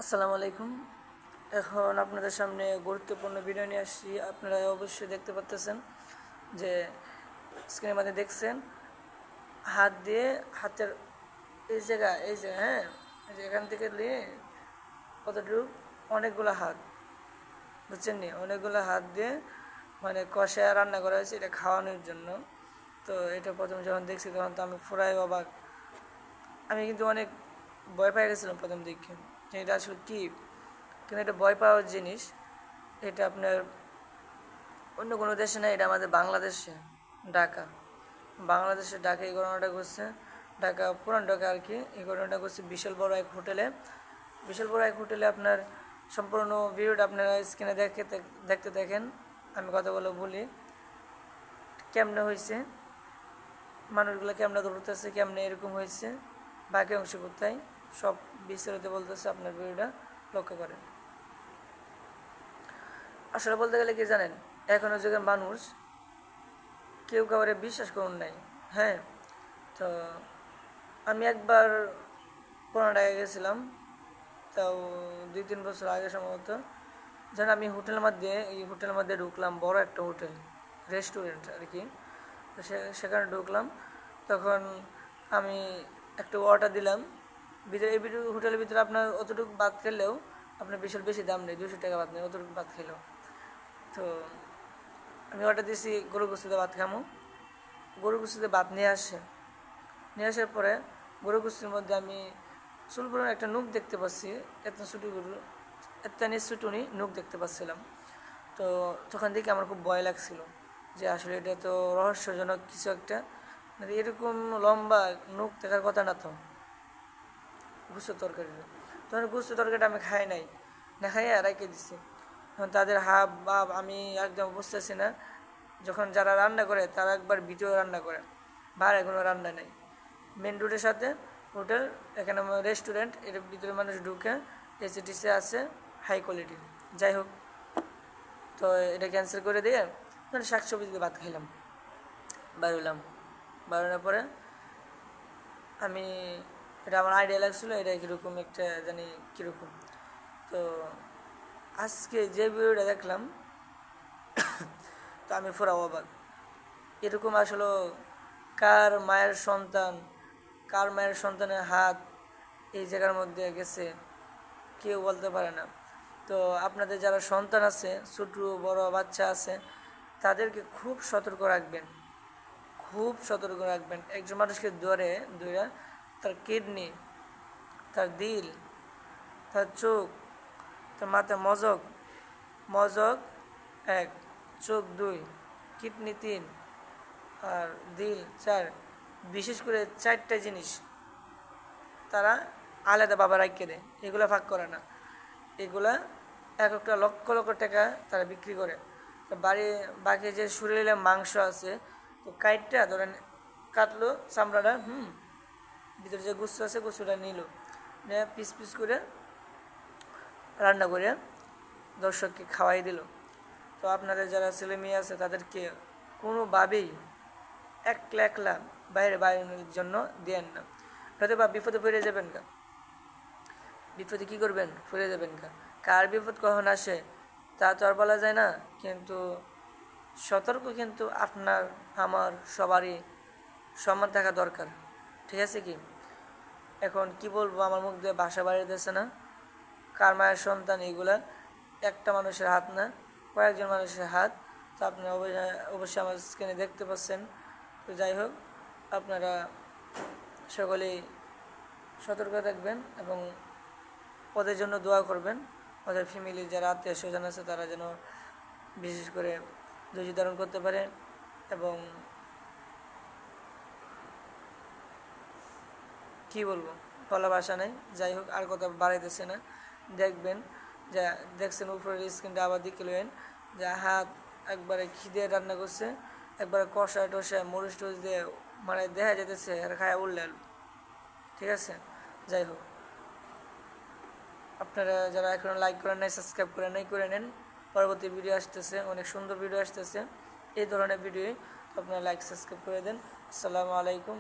আসসালামু আলাইকুম। এখন আপনাদের সামনে গুরুত্বপূর্ণ ভিডিও নিয়ে আসছি। আপনারা অবশ্যই দেখতে পাচ্ছেন যে স্ক্রিনের মধ্যে দেখছেন হাত দিয়ে হাতের এই জায়গা এই যে হ্যাঁ এই যে এখান থেকে নিয়ে কতটুকু অনেকগুলো হাত বুঝছেন নি, অনেকগুলো হাত দিয়ে মানে কষায় রান্না করা হয়েছে এটা খাওয়ানোর জন্য। তো এটা প্রথম যখন দেখছি তখন তো আমি পুরাই অবাক। আমি কিন্তু অনেক ভয় পেয়ে গেছিলাম প্রথম দিকে যে এটা আসলে কী, কিন্তু এটা ভয় পাওয়ার জিনিস। এটা আপনার অন্য কোনো দেশে না, এটা আমাদের বাংলাদেশে ঢাকা। বাংলাদেশে ঢাকা এই ঘটনাটা ঘটছে, ঢাকা পুরান ঢাকা আর কি। এই ঘটনাটা ঘটছে বিশাল বড় এক হোটেলে। বিশাল বড় এক হোটেলে আপনার সম্পূর্ণ ভিডিওটা আপনারা স্ক্রিনে দেখতে দেখেন। আমি কথাগুলো বলি কেমনে হয়েছে, মানুষগুলো কেমনে দৌড়তেছে, কেমনে এরকম হয়েছে, বাকি অংশ কোথায়, সব বিস্তারিত বলতেছে। আপনার ভিডিওটা লক্ষ্য করেন। আসলে বলতে গেলে কি জানেন, এখনও যুগের মানুষ কেউ কাউরে বিশ্বাস করুন নাই। হ্যাঁ, তো আমি একবার পুরান ঢাকায় গেছিলাম, তাও 2-3 বছর আগে সম্ভবত। যেন আমি হোটেলের মধ্যে ঢুকলাম, বড় একটা হোটেল রেস্টুরেন্ট আর কি। তো সেখানে ঢুকলাম, তখন আমি একটা অর্ডার দিলাম। ভিতরে এই হোটেলের ভিতরে আপনার অতটুকু ভাত খেলেও আপনার বিশাল বেশি দাম নেই, 200 টাকা ভাত নেই অতটুকু ভাত খেলেও। তো আমি অর্ডার দিয়েছি গরু গোস্তিতে ভাত খামো। গরু গোস্তিতে ভাত নিয়ে আসার পরে গরু গোস্তির মধ্যে আমি চুলপুরের একটা নুক দেখতে পাচ্ছি। এত ছোটো গরু, এত্তানি ছুটুনি নুক দেখতে পাচ্ছিলাম। তো তখন দেখে আমার খুব ভয় লাগছিল যে আসলে এটা তো রহস্যজনক কিছু একটা, মানে এরকম লম্বা নুক দেখার কথা না। তো গুস্ত তরকারিটা, তখন গুস্ত তরকারিটা আমি খাই নাই, না খাইয়া রেখে দিছি। এখন তাদের হাব ভাব আমি একদম বুঝতেছি না। যখন যারা রান্না করে তারা একবার ভিতরে রান্না করে, বাইরে কোনো রান্না নেই। মেন রোডের সাথে হোটেল, এখানে রেস্টুরেন্ট, এর ভিতরে মানুষ ঢুকে, এসি টিসি আছে হাই কোয়ালিটি। যাই হোক, তো এটা ক্যান্সেল করে দিয়ে মানে শাকসবজি দিয়ে ভাত খাইলাম, বাড়লাম। বাড়ানোর পরে আমি, এটা আমার আইডিয়া লাগছিলো এটা কীরকম একটা জানি কীরকম। তো আজকে যে ভিডিওটা দেখলাম তো আমি পুরা অবাক। এরকম আসলে কার মায়ের সন্তানের হাত এই জায়গার মধ্যে গেছে কেউ বলতে পারে না। তো আপনাদের যারা সন্তান আছে, ছোটো বড় বাচ্চা আছে, তাদেরকে খুব সতর্ক রাখবেন, খুব সতর্ক রাখবেন। একজন মানুষকে ধরে তার কিডনি, তার দিল, তার চোখ, তার মাথা, মজক 1, চোখ 2, কিডনি 3 আর দিল 4, বিশেষ করে 4টা জিনিস তারা আলাদা বাবা রাখিয়ে দেয়, এগুলো ভাগ করে না। এগুলা এক একটা লক্ষ লক্ষ টাকা তারা বিক্রি করে। তো বাকি যে শরীরে মাংস আছে, তো কাইটটা ধরেন কাটলো চামড়াটা, ভিতরে যে গোস্ত আছে গোস্তটা নিল, পিস পিস করে রান্না করে দর্শককে খাওয়াই দিল। তো আপনাদের যারা ছেলে মেয়ে আছে তাদেরকে কোনোভাবেই একলা বাইরে বাইরের জন্য দেন না, হয়তো বা বিপদে পড়ে যাবেন গা। বিপদে কী করবেন, পড়ে যাবেন গা। কার বিপদ কখন আসে তা তো আর বলা যায় না, কিন্তু সতর্ক কিন্তু আপনার আমার সবারই সম্মান থাকা দরকার। ঠিক আছে কি, এখন কি বলবো, আমার মুখ দিয়ে ভাষা বাড়িয়ে দিচ্ছে না। কার মায়ের সন্তান এগুলা একটা মানুষের হাত না, কয়েকজন মানুষের হাত। তো আপনারা অবশ্যই আমার স্ক্রিনে দেখতে পাচ্ছেন। তো যাই হোক, আপনারা সকলেই সতর্ক থাকবেন এবং ওদের জন্য দোয়া করবেন। ওদের ফ্যামিলির যারা আত্মীয় স্বজন আছে তারা যেন বিশেষ করে ধৈর্য ধারণ করতে পারে। এবং কি বলবো, বলা ভাষা নেই। যাই হোক, আর কথা বাড়াইতেছে না। দেখবেন যা দেখছেন উপরের স্ক্রিনটা আবার দিকে লইন, যে হাত একবারে খিদে রান্না করছে, একবারে কষা টষা মরিচ টরিচ দিয়ে মানে দেখা যেতেছে আর খায়া উঠলেন। ঠিক আছে, যাই হোক, আপনারা যারা এখনও লাইক করেন নাই, সাবস্ক্রাইব করে নেন। পরবর্তী ভিডিও আসতেছে, অনেক সুন্দর ভিডিও আসতেছে এই ধরনের ভিডিও, আপনারা লাইক সাবস্ক্রাইব করে দেন। আসসালামু আলাইকুম।